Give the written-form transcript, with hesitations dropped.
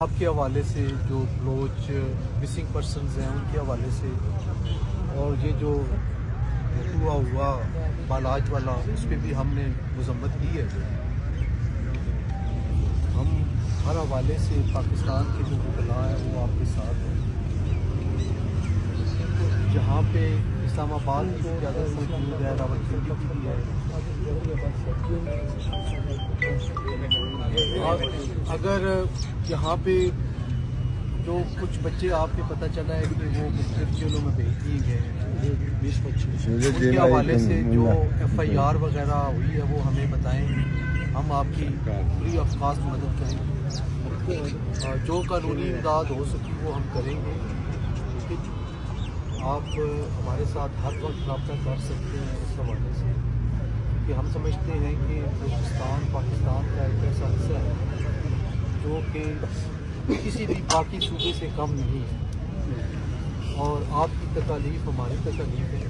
آپ کے حوالے سے جو بلوچ مسنگ پرسنز ہیں ان کے حوالے سے اور یہ جو ہوا بالاج والا اس پہ بھی ہم نے مذمت کی ہے۔ ہم ہر حوالے سے پاکستان کے جو وکلاء ہیں وہ آپ کے ساتھ ہیں۔ جہاں پہ اسلام آباد کی قیادت موجود ہے، راولپنڈی کی بھی ہے، اگر یہاں پہ جو کچھ بچے آپ کے پتہ چلا ہے کہ وہ مختلف جیلوں میں بھیج دیے گئے ہیں، ان کے حوالے سے جو FIR وغیرہ ہوئی ہے وہ ہمیں بتائیں، ہم آپ کی فری آف کاسٹ مدد کریں گے، جو قانونی امداد ہو سکی وہ ہم کریں گے۔ آپ ہمارے ساتھ ہر وقت رابطہ کر سکتے ہیں اس حوالے سے، کہ ہم سمجھتے ہیں کہ بلوچستان پاکستان کا ایک ایسا حصہ ہے جو کہ کسی بھی باقی صوبے سے کم نہیں ہے، اور آپ کی تکالیف ہماری تکالیف ہے۔